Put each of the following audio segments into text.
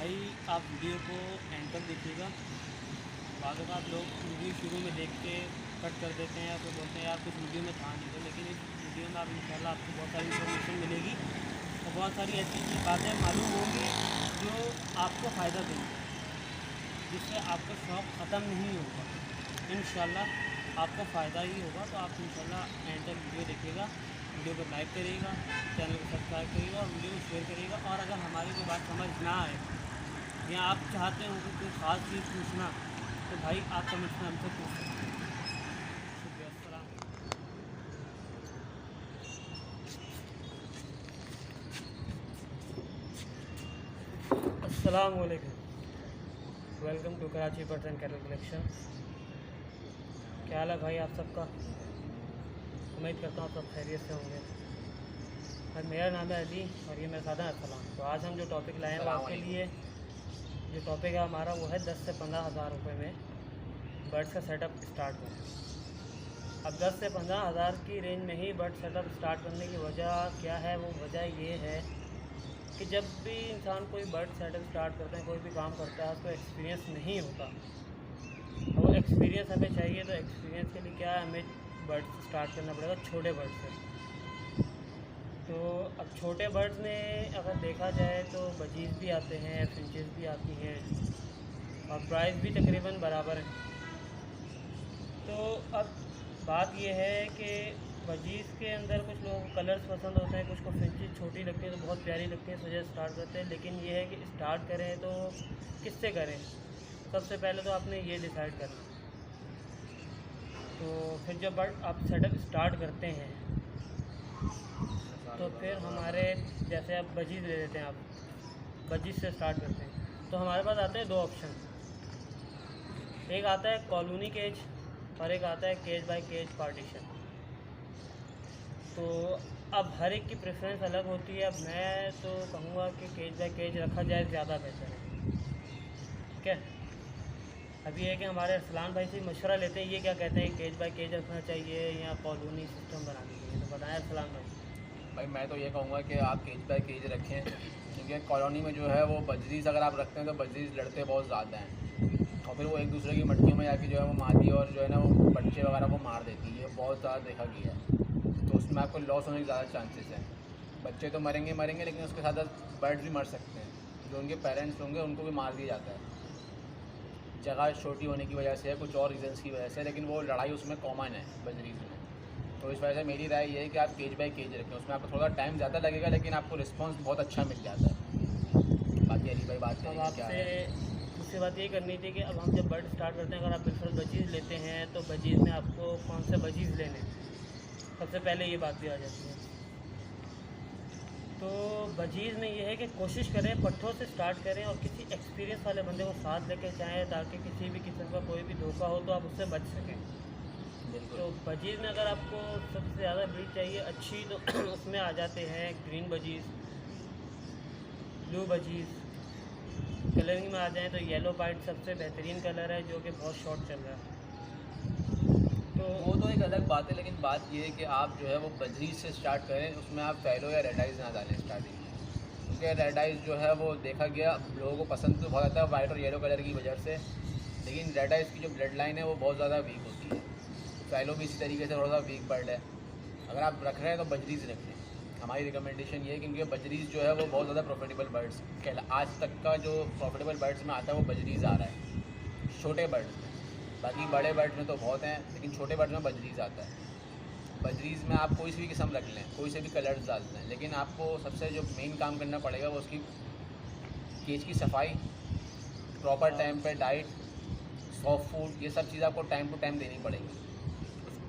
भाई आप वीडियो को एंड तक देखिएगा। बाद में आप लोग वीडियो शुरू में देख के कट कर देते हैं या फिर बोलते हैं यार कुछ वीडियो में था नहीं, तो लेकिन इस वीडियो में आप इंशाल्लाह आपको बहुत सारी इन्फॉर्मेशन मिलेगी और बहुत सारी ऐसी बातें मालूम होंगी जो आपको फ़ायदा देंगी, जिससे आपका शौक़ ख़त्म नहीं होगा। इंशाल्लाह आपका फ़ायदा ही होगा। तो आप इंशाल्लाह एंड तक वीडियो देखिएगा, वीडियो को लाइक करिएगा, चैनल को सब्सक्राइब करिएगा और वीडियो को शेयर करिएगा। और अगर हमारी कोई बात समझ ना आए या आप चाहते हो कि कोई ख़ास चीज़ पूछना, तो भाई आप कमेंट्स में हमसे पूछ सकते हैं। शुक्रिया। अस्सलाम वालेकुम। Welcome to Karachi birds and cattle collection. क्या हाल है भाई आप सबका? उम्मीद करता हूँ सब खैरियत से होंगे। और मेरा नाम है अली और ये मेरा सादा अस्सलाम। तो आज हम जो टॉपिक लाए हैं वो आपके लिए, जो टॉपिक है हमारा वो है 10 से 15 हज़ार रुपये में बर्ड्स का सेटअप स्टार्ट करें। अब 10 से 15 हज़ार की रेंज में ही बर्ड सेटअप स्टार्ट करने की वजह क्या है? वो वजह ये है कि जब भी इंसान कोई बर्ड सेटअप स्टार्ट करते हैं, कोई भी काम करता है, उसको एक्सपीरियंस नहीं होता। वो एक्सपीरियंस हमें चाहिए। तो एक्सपीरियंस के लिए क्या है, हमें बर्ड स्टार्ट करना पड़ेगा छोटे बर्ड से। तो अब छोटे बर्ड्स में अगर देखा जाए तो बजीज़ भी आते हैं, फिंचेस भी आती हैं और प्राइस भी तकरीबन बराबर है। तो अब बात यह है कि बजीज़ के अंदर कुछ लोगों को कलर्स पसंद होते हैं, कुछ को फिंचेस छोटी लगती है तो बहुत प्यारी लगती है, वजह स्टार्ट करते हैं। लेकिन ये है कि स्टार्ट करें तो किससे करें? सबसे पहले तो आपने ये डिसाइड करना। तो फिर जब बर्ड आप सेटअप स्टार्ट करते हैं तो फिर हमारे जैसे आप बजीज़ ले लेते हैं, आप बजीज़ से स्टार्ट करते हैं तो हमारे पास आते हैं दो ऑप्शन। एक आता है कॉलोनी केज और एक आता है केज बाय केज पार्टीशन। तो अब हर एक की प्रेफरेंस अलग होती है। अब मैं तो कहूँगा कि केज बाय केज रखा जाए ज़्यादा बेहतर है। ठीक है, अब ये है कि हमारे अरसलान भाई से मशवरा लेते हैं, ये क्या कहते हैं, केज बाय केज रखना चाहिए या कॉलोनी सिस्टम बनानी चाहिए? तो बताएं अरसलान भाई। मैं तो ये कहूँगा कि आप केज बाय केज रखें, क्योंकि कॉलोनी में जो है वो बजरीज़ अगर आप रखते हैं तो बजरीज़ लड़ते बहुत ज़्यादा हैं और फिर वो एक दूसरे की मटकियों में जाके जो है वो मादी और जो है ना वो बच्चे वगैरह को मार देती है। ये बहुत ज़्यादा देखा गया है। तो उसमें आपको लॉस होने के ज़्यादा चांसेस हैं। बच्चे तो मरेंगे, लेकिन उसके साथ साथ बर्ड्स भी मर सकते हैं। जो उनके पेरेंट्स होंगे उनको भी मार दिया जाता है, जगह छोटी होने की वजह से है, कुछ और रीज़न्स की वजह से, लेकिन वो लड़ाई उसमें कॉमन है बजरीज़ में। तो इस वजह से मेरी राय ये है कि आप केज बाय केज रखें। उसमें आपको थोड़ा टाइम ज़्यादा लगेगा लेकिन आपको रिस्पांस बहुत अच्छा मिल जाता है। बाकी अली भाई बात अब करेंगे क्या है। आपसे मुझसे बात ये करनी थी कि अब हम जब बर्ड स्टार्ट करते हैं, अगर आप बिल्कुल बजीज़ लेते हैं तो बजीज़ में आपको कौन से बजीज़ लेने हैं, सबसे पहले ये बात भी आ जाती है। तो बजीज़ में ये है कि कोशिश करें पट्ठों से स्टार्ट करें और किसी एक्सपीरियंस वाले बंदे को साथ लेके जाएँ, ताकि किसी भी किस्म का कोई भी धोखा हो तो आप उससे बच सकें। तो बजीज़ में अगर आपको सबसे ज़्यादा ब्रीड चाहिए अच्छी, तो उसमें आ जाते हैं green budgies, blue budgies. Colouring में आ जाएँ तो येलो वाइट सबसे बेहतरीन कलर है, जो कि बहुत शॉर्ट चल रहा है। तो वो तो एक अलग बात है, लेकिन बात ये है कि आप जो है वो बजरीज से स्टार्ट करें। उसमें आप फैलो या रेड आइज़ ना डालें स्टार्टिंग में, क्योंकि रेड आइज़ जो है वो देखा गया लोगों को पसंद तो बहुत आता है वाइट और येलो कलर की वजह से, लेकिन रेड आइज़ की जो ब्लड लाइन है वो बहुत ज़्यादा वीक होती है। फैलो भी इसी तरीके से थोड़ा सा वीक बर्ड है। अगर आप रख रहे हैं तो बजरीज रख लें, हमारी रिकमेंडेशन ये है, क्योंकि बजरीज जो है वो बहुत ज़्यादा प्रॉफिटेबल बर्ड्स आज तक का जो प्रॉफिटेबल बर्ड्स में आता है वो बजरीज आ रहा है छोटे बर्ड्स में। बाकी बड़े बर्ड्स में तो बहुत हैं, लेकिन छोटे बर्ड्स में बजरीज आता है। बजरीज में आप कोई सी भी किस्म रख लें, कोई से भी कलर्स डाल दें, लेकिन आपको सबसे जो मेन काम करना पड़ेगा वो उसकी केज की सफाई, प्रॉपर टाइम पे डाइट, सॉफ्ट फूड, ये सब चीज़ आपको टाइम टू टाइम देनी पड़ेगी।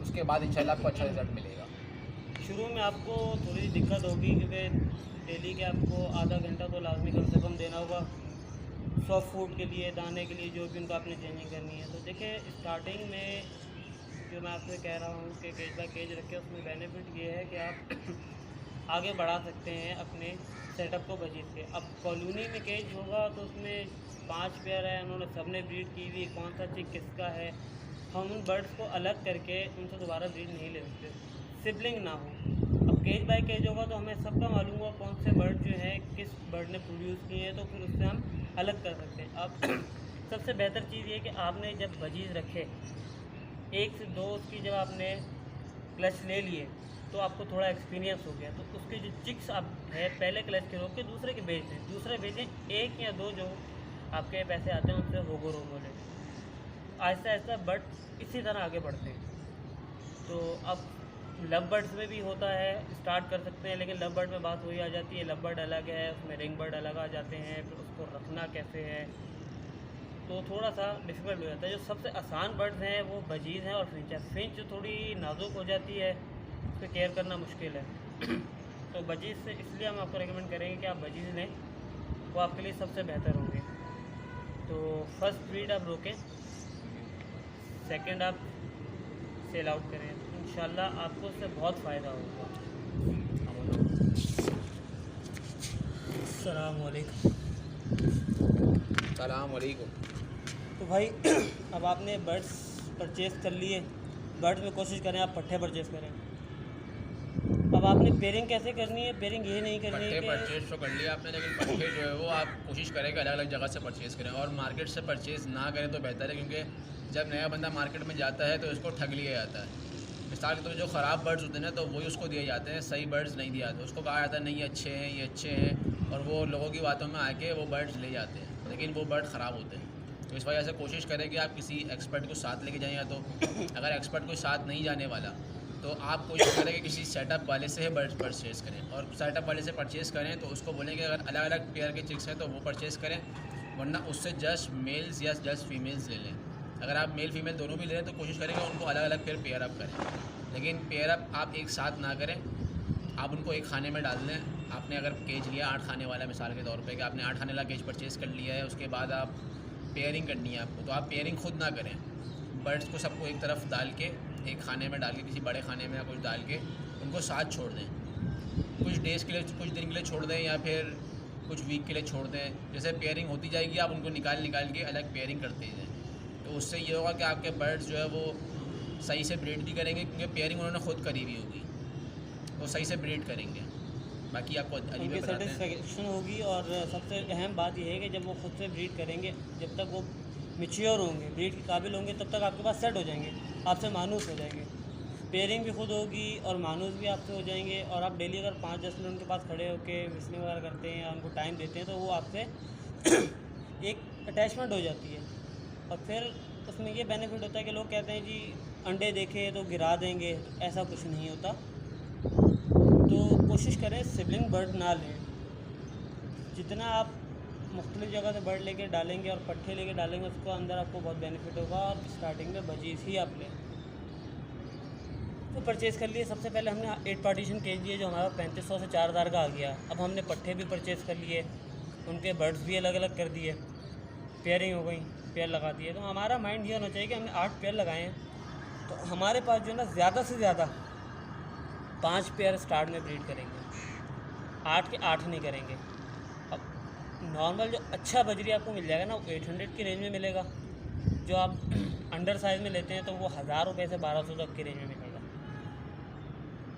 उसके बाद इंशाल्लाह आपको अच्छा रिजल्ट मिलेगा। शुरू में आपको थोड़ी दिक्कत होगी, क्योंकि डेली के आपको आधा घंटा तो लाजमी कम से कम देना होगा सॉफ्ट फूड के लिए, दाने के लिए, जो भी उनको आपने चेंजिंग करनी है। तो देखिए स्टार्टिंग में जो मैं आपसे कह रहा हूँ कि केज बाय केज रखें, उसमें बेनिफिट ये है कि आप आगे बढ़ा सकते हैं अपने सेटअप को बजीज़ के। अब कॉलोनी में केज होगा तो उसमें 5 पेयर है, उन्होंने सबने ब्रीड की हुई, कौन सा चिक किसका है, हम उन बर्ड्स को अलग करके उनसे दोबारा ब्रीड नहीं ले सकते, सिबलिंग ना हो। अब केज बाय केज होगा तो हमें सबका मालूम होगा कौन से बर्ड जो है किस बर्ड ने प्रोड्यूस किए हैं, तो फिर उससे हम अलग कर सकते हैं। अब सबसे बेहतर चीज़ ये कि आपने जब बजीज रखे 1 से 2 उसकी जब आपने क्लच ले लिए तो आपको थोड़ा एक्सपीरियंस हो गया, तो उसके जो चिक्स आप है पहले क्लच के रोक के दूसरे के बेच दें, दूसरे बेचें 1 या 2 जो आपके पैसे आते हैं उनसे होगो रोगो ले। आहिस्ता आहिस्ता बर्ड इसी तरह आगे बढ़ते हैं। तो अब लव बर्ड्स में भी होता है, स्टार्ट कर सकते हैं, लेकिन लव बर्ड में बात वही आ जाती है, लव बर्ड अलग है, उसमें रिंग बर्ड अलग आ जाते हैं, फिर उसको रखना कैसे है, तो थोड़ा सा डिफ़िकल्ट हो जाता है। जो सबसे आसान बर्ड्स हैं वो बजीज़ हैं और फिंच है। फिंच जो थोड़ी नाजुक हो जाती है, उस पर केयर करना मुश्किल है। तो बजीज़ से इसलिए हम आपको रेकमेंड करेंगे कि आप बजीज़ लें, वो आपके लिए सबसे बेहतर होंगे। तो फर्स्ट ब्रीड आप रोकें, सेकंड आप सेल आउट करें, इंशाल्लाह आपको उससे बहुत फ़ायदा होगा। अस्सलाम वालेकुम। सलाम वालेकुम। तो भाई अब आपने बर्ड्स परचेज़ कर लिए, बर्ड्स में कोशिश करें आप पट्ठे परचेज़ करें। अब आपने पेयरिंग कैसे करनी है? पेयरिंग ये नहीं करनी है पट्टे परचेज तो कर लिया आपने, लेकिन पट्टे जो है वो आप कोशिश करें कि अलग अलग जगह से परचेज़ करें और मार्केट से परचेज़ ना करें तो बेहतर है, क्योंकि जब नया बंदा मार्केट में जाता है तो उसको ठग लिया जाता है। मिसाल के तौर पर जो ख़राब बर्ड्स होते हैं ना तो वही उसको दिए जाते हैं, सही बर्ड्स नहीं दिए जाते। उसको कहा जाता है नहीं ये अच्छे हैं, ये अच्छे हैं, और वो लोगों की बातों में आके वो बर्ड्स ले जाते हैं, लेकिन वो बर्ड ख़राब होते हैं। तो इस वजह से कोशिश करें कि आप किसी एक्सपर्ट को साथ लेके जाएँ, या तो अगर एक्सपर्ट कोई साथ नहीं जाने वाला तो आप कोशिश करें कि किसी सेटअप वाले से बर्ड्स परचेज़ करें, और सेटअप वाले से परचेज़ करें तो उसको बोलें कि अगर अलग अलग पेयर के चिक्स हैं तो वो परचेज़ करें, वरना उससे जस्ट मेल्स या जस्ट फीमेल्स ले लें। अगर आप मेल फीमेल दोनों भी ले लें तो कोशिश करें कि उनको अलग अलग फिर पेयर अप करें, लेकिन पेयर अप आप एक साथ ना करें। आप उनको एक खाने में डाल दें। आपने अगर केज लिया 8 खाने वाला, मिसाल के तौर पे कि आपने 8 खाने वाला केज परचेज़ कर लिया है, उसके बाद आप पेयरिंग करनी है आपको, तो आप पेयरिंग खुद ना करें। बर्ड्स को सबको एक तरफ डाल के, एक खाने में डाल के, किसी बड़े खाने में या कुछ डाल के उनको साथ छोड़ दें। कुछ डेज़ के लिए, कुछ दिन के लिए छोड़ दें, या फिर कुछ वीक के लिए छोड़ दें। जैसे पेयरिंग होती जाएगी आप उनको निकाल के अलग पेयरिंग करते जाएं, तो उससे ये होगा कि आपके बर्ड्स जो है वो सही से ब्रीड भी करेंगे, क्योंकि पेयरिंग उन्होंने खुद करी हुई होगी, वो सही से ब्रीड करेंगे। बाकी आपको उनकी सेटिस्फेक्शन होगी। और सबसे अहम बात यह है कि जब वो खुद से ब्रीड करेंगे, जब तक वो मैच्योर होंगे, ब्रीड के काबिल होंगे, तब तक आपके पास सेट हो जाएंगे, आपसे मानूस हो जाएंगे। पेयरिंग भी खुद होगी और मानूस भी आपसे हो जाएंगे। और आप डेली अगर 5-10 मिनट उनके पास खड़े होकर विस्लिंग वगैरह करते हैं या उनको टाइम देते हैं तो वो आपसे एक अटैचमेंट हो जाती है। और फिर उसमें ये बेनिफिट होता है कि लोग कहते हैं जी अंडे देखे तो गिरा देंगे, ऐसा कुछ नहीं होता। तो कोशिश करें सिबलिंग बर्ड ना लें। जितना आप मुख्तलिफ जगह से बर्ड लेके डालेंगे और पट्टे लेके डालेंगे, उसको अंदर आपको बहुत बेनिफिट होगा। और स्टार्टिंग में बजीज ही आप लें। तो परचेज़ कर लिए, सबसे पहले हमने 8 पार्टीशन केज लिए जो हमारा 3500 से 4000 का आ गया। अब हमने पट्टे भी परचेज़ कर लिए, उनके बर्ड्स भी अलग अलग कर दिए, पेयरिंग हो गई, पेयर लगा दिए। तो हमारा माइंड ये होना चाहिए कि हमने 8 पेयर लगाए हैं, तो हमारे पास जो है ना ज़्यादा से ज़्यादा 5 पेयर स्टार्ट में ब्रीड करेंगे, 8 के 8 नहीं करेंगे। अब नॉर्मल जो अच्छा बजरी आपको मिल जाएगा ना, वो 800 की रेंज में मिलेगा। जो आप अंडर साइज़ में लेते हैं तो वो 1000 रुपये से 1200 तक की रेंज में मिलेगा।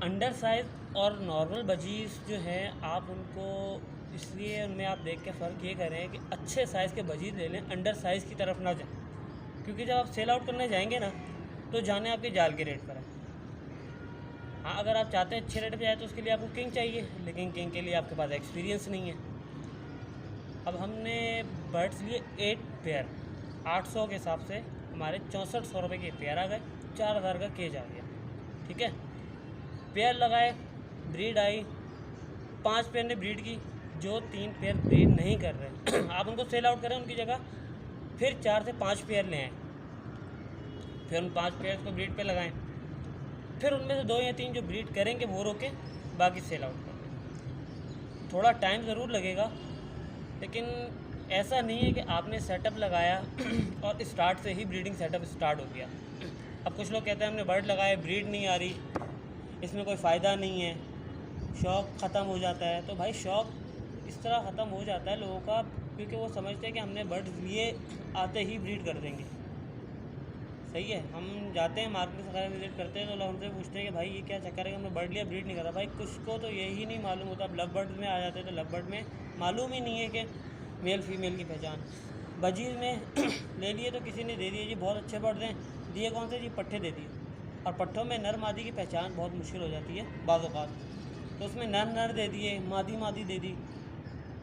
अंडर साइज़ और नॉर्मल बजीज जो हैं, आप उनको इसलिए उनमें आप देख के फ़र्क ये करें कि अच्छे साइज़ के बजीज ले लें, अंडर साइज़ की तरफ ना जाएं। क्योंकि जब आप सेल आउट करने जाएंगे ना तो जाने आपके जाल के रेट पर है। हाँ, अगर आप चाहते हैं अच्छे रेट पे जाए तो उसके लिए आपको किंग चाहिए, लेकिन किंग के लिए आपके पास एक्सपीरियंस नहीं है। अब हमने बर्ड्स लिए 8 पेयर, 800 के हिसाब से हमारे 6400 रुपये के पेयर आ गए, 4000 का केज आ गया। ठीक है, पेयर लगाए, ब्रीड आई, 5 पेयर ने ब्रीड की, जो 3 पेयर ब्रीड नहीं कर रहे आप उनको सेल आउट करें उनकी जगह, फिर 4 से 5 पेयर ले आएँ, फिर उन 5 पेयर को ब्रीड पे लगाएं, फिर उनमें से 2 या 3 जो ब्रीड करेंगे वो रोकें, बाकी सेल आउट कर दें। थोड़ा टाइम ज़रूर लगेगा, लेकिन ऐसा नहीं है कि आपने सेटअप लगाया और स्टार्ट से ही ब्रीडिंग सेटअप स्टार्ट हो गया। अब कुछ लोग कहते हैं हमने बर्ड लगाए, ब्रीड नहीं आ रही, इसमें कोई फ़ायदा नहीं है, शौक़ ख़त्म हो जाता है। तो भाई शौक़ इस तरह ख़त्म हो जाता है लोगों का, क्योंकि वो समझते हैं कि हमने बर्ड्स लिए आते ही ब्रीड कर देंगे। सही है। हम जाते हैं मार्केट वगैरह विजिट करते हैं तो लोग हमसे पूछते हैं कि भाई ये क्या चक्कर है कि हमने बर्ड लिया ब्रीड नहीं करा। भाई कुछ को तो यही नहीं मालूम होता। अब लव बर्ड में आ जाते हैं तो लव बर्ड में मालूम ही नहीं है कि मेल फीमेल की पहचान। बजीर में ले लिए तो किसी ने दे दिए जी बहुत अच्छे बर्ड हैं, दिए कौन से जी, पट्ठे दे दिए। और पट्ठों में नर मादी की पहचान बहुत मुश्किल हो जाती है बाज़ औक़ात, तो उसमें नर नर दे दिए, मादी मादी दे दी।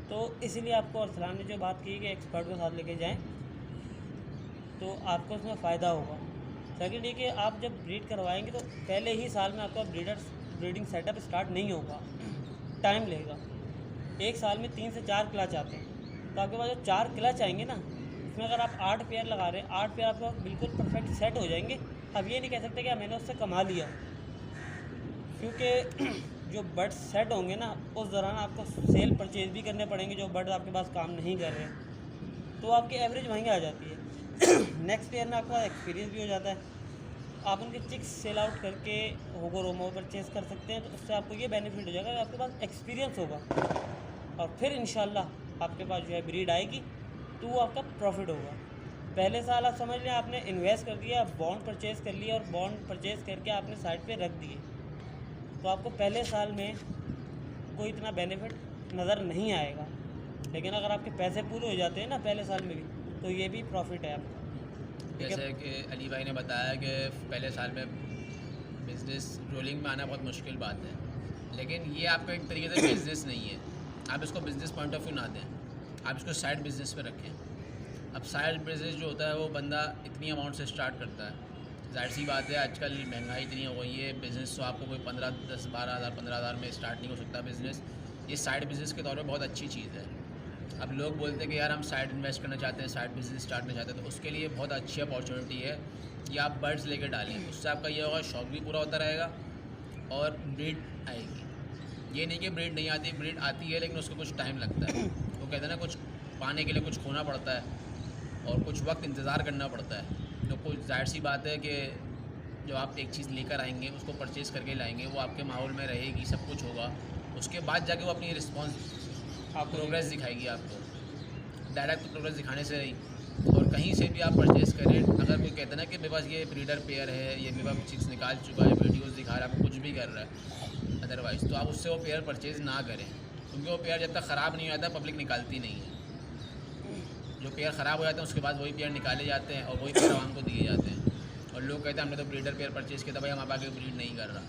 तो इसीलिए आपको अरसलान ने जो बात की कि एक्सपर्ट को साथ लेके जाएं तो आपको उसमें फ़ायदा होगा। सेकंड ये कि आप जब ब्रीड करवाएंगे तो पहले ही साल में आपका ब्रीडिंग सेटअप स्टार्ट नहीं होगा, टाइम लगेगा। एक साल में 3 से 4 क्लच आते हैं, तो आपके पास जो 4 क्लच आएंगे ना, उसमें अगर आप 8 पेयर लगा रहे हैं, 8 पेयर आपके पास बिल्कुल परफेक्ट सेट हो जाएंगे। अब ये नहीं कह सकते कि मैंने उससे कमा लिया, क्योंकि जो बर्ड्स सेट होंगे ना उस दौरान आपको सेल परचेज भी करने पड़ेंगे जो बर्ड्स आपके पास काम नहीं कर रहे, तो आपकी एवरेज वहीं आ जाती है। नेक्स्ट ईयर में आपका एक्सपीरियंस भी हो जाता है, आप उनके चिक्स सेल आउट करके होगो रोमो परचेज़ कर सकते हैं। तो उससे आपको ये बेनिफिट हो जाएगा कि आपके पास एक्सपीरियंस होगा और फिर इंशाल्लाह आपके पास जो है ब्रीड आएगी तो वो आपका प्रॉफिट होगा। पहले साल आप समझ लें आपने इन्वेस्ट कर दिया, बॉन्ड परचेज़ कर लिया और बॉन्ड परचेज़ करके आपने साइड पे रख दिए, तो आपको पहले साल में कोई इतना बेनिफिट नज़र नहीं आएगा। लेकिन अगर आपके पैसे पूरे हो जाते हैं ना पहले साल में भी, तो ये भी प्रॉफिट है आपका। जैसे कि अली भाई ने बताया कि पहले साल में बिज़नेस रोलिंग में आना बहुत मुश्किल बात है, लेकिन ये आपका एक तरीके से बिज़नेस नहीं है। आप इसको बिज़नेस पॉइंट ऑफ व्यू ना दें, आप इसको साइड बिज़नेस पे रखें। अब साइड बिज़नेस जो होता है वो बंदा इतनी अमाउंट से स्टार्ट करता है, ज़ाहिर सी बात है आजकल महंगाई इतनी हो गई है, बिज़नेस तो आपको कोई 15, 10, 12 हज़ार 15 हज़ार में स्टार्ट नहीं हो सकता बिज़नेस। ये साइड बिज़नेस के तौर पे बहुत अच्छी चीज़ है। अब लोग बोलते हैं कि यार हम साइड इन्वेस्ट करना चाहते हैं, साइड बिज़नेस स्टार्ट करना चाहते हैं, तो उसके लिए बहुत अच्छी अपॉर्चुनिटी है कि आप बर्ड्स लेकर डालें। उससे आपका ये होगा शौक भी पूरा होता रहेगा और ब्रीड आएगी। ये नहीं कि ब्रीड नहीं आती, ब्रीड आती है लेकिन उसको कुछ टाइम लगता है। वो कहते हैं ना कुछ पाने के लिए कुछ खोना पड़ता है और कुछ वक्त इंतज़ार करना पड़ता है। तो कुछ ज़ाहिर सी बात है कि जो आप एक चीज़ लेकर आएंगे उसको परचेज़ करके लाएंगे, वो आपके माहौल में रहेगी, सब कुछ होगा, उसके बाद जाके वो अपनी रिस्पॉन्स आप प्रोग्रेस दिखाएगी आपको। डायरेक्ट प्रोग्रेस दिखाने से नहीं, और कहीं से भी आप परचेज़ करें, अगर कोई कहता है ना कि मेरे पास ये ब्रीडर पेयर है, ये मेरे पास चिक्स निकाल चुका है, वीडियोज़ दिखा रहा है, आपको कुछ भी कर रहा है अदरवाइज़, तो आप उससे वो पेयर परचेज़ ना करें, क्योंकि वो पेयर जब तक ख़राब नहीं हो जाता पब्लिक निकालती नहीं है। जो पेयर ख़राब हो जाते हैं उसके बाद वही पेयर निकाले जाते हैं और वही पेयर आवाम को दिए जाते हैं, और लोग कहते हैं हमने तो ब्रीडर पेयर परचेज़ किया था, भाई हमारे पास ब्रीड नहीं कर रहा।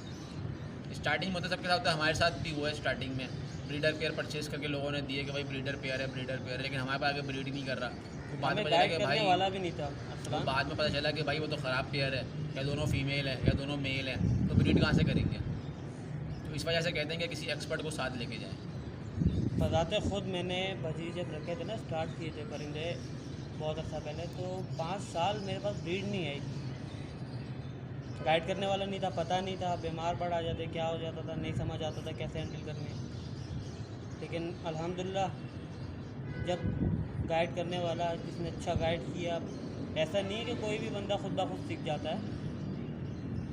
स्टार्टिंग में तो सबके साथ होता है, हमारे साथ भी हुआ है। स्टार्टिंग में ब्रीडर पेयर परचेज़ करके लोगों ने दिए कि भाई ब्रीडर पेयर है, लेकिन हमारे पास आगे ब्रीड नहीं कर रहा। तो बाद में पता चला कि भाई वाला भी नहीं था, तो बाद में पता चला कि भाई वो तो ख़राब पेयर है, या दोनों फीमेल है या दोनों मेल है, तो ब्रीड कहाँ से करेंगे। तो इस वजह से कहते हैं कि किसी एक्सपर्ट को साथ लेके जाएँ। बताते खुद मैंने भजी जब रखे थे ना, स्टार्ट किए थे परिंदे बहुत अच्छा पहले, तो 5 साल मेरे पास ब्रीड नहीं आई। गाइड करने वाला नहीं था, पता नहीं था, बीमार पड़ आ जाते, क्या हो जाता था, नहीं समझ आता था कैसे हैंडल करने हैं। लेकिन अल्हम्दुलिल्लाह जब गाइड करने वाला जिसने अच्छा गाइड किया, ऐसा नहीं है कि कोई भी बंदा खुद ब खुद सीख जाता है,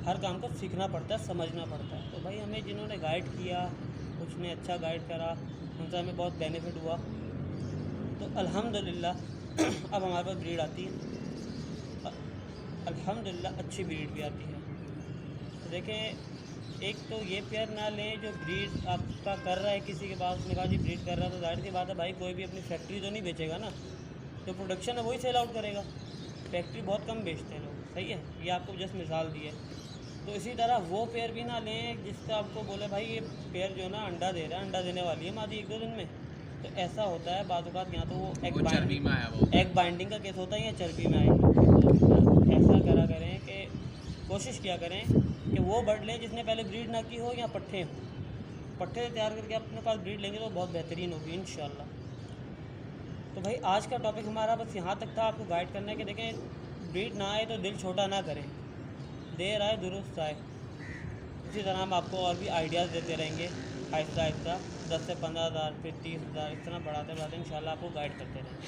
हर काम को सीखना पड़ता है, समझना पड़ता है। तो भाई हमें जिन्होंने गाइड किया, कुछ ने अच्छा गाइड करा, उनसे हमें बहुत बेनिफिट हुआ। तो अल्हम्दुलिल्लाह अब हमारे पास ब्रीड आती है, अल्हम्दुलिल्लाह अच्छी ब्रीड भी आती है। तो देखें, एक तो ये पेयर ना लें जो ब्रीड आपका कर रहा है किसी के पास, उसने कहा जी ब्रीड कर रहा है, तो जाहिर सी बात है भाई कोई भी अपनी फैक्ट्री तो नहीं बेचेगा ना, जो प्रोडक्शन है वही सेल आउट करेगा। फैक्ट्री बहुत कम बेचते हैं लोग, सही है, ये आपको जस्ट मिसाल दी है। तो इसी तरह वो पेयर भी ना लें जिसका आपको बोले भाई ये पेयर जो है ना अंडा दे रहा है, अंडा देने वाली है मादी 1-2 दिन में। तो ऐसा होता है बाज़ औक़ात, यहाँ तो वो एग बाइंडिंग का केस होता है या चर्बी में आएगी। तो ऐसा करा करें कि कोशिश किया करें कि वो बर्ड लें जिसने पहले ब्रीड ना की हो, या पट्ठे हों। पट्ठे तैयार करके अपने पास ब्रीड लेंगे तो बहुत बेहतरीन होगी इंशाल्लाह। तो भाई आज का टॉपिक हमारा बस यहाँ तक था, आपको गाइड करने के। देखें, ब्रीड ना आए तो दिल छोटा ना करें, देर आए दुरुस्त आए। इसी तरह हम आपको और भी आइडियाज़ देते रहेंगे आहिस्ता आहिस्ता, 10 से 15 हज़ार, फिर 30 हज़ार, इस तरह बढ़ाते बढ़ाते इंशाल्लाह आपको गाइड करते रहेंगे।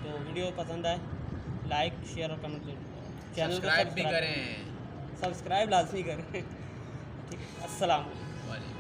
तो वीडियो पसंद आए लाइक शेयर और कमेंट जरूर, चैनल को सब्सक्राइब भी करें, सब्सक्राइब लाजमी करें। ठीक, अस्सलाम वालेकुम।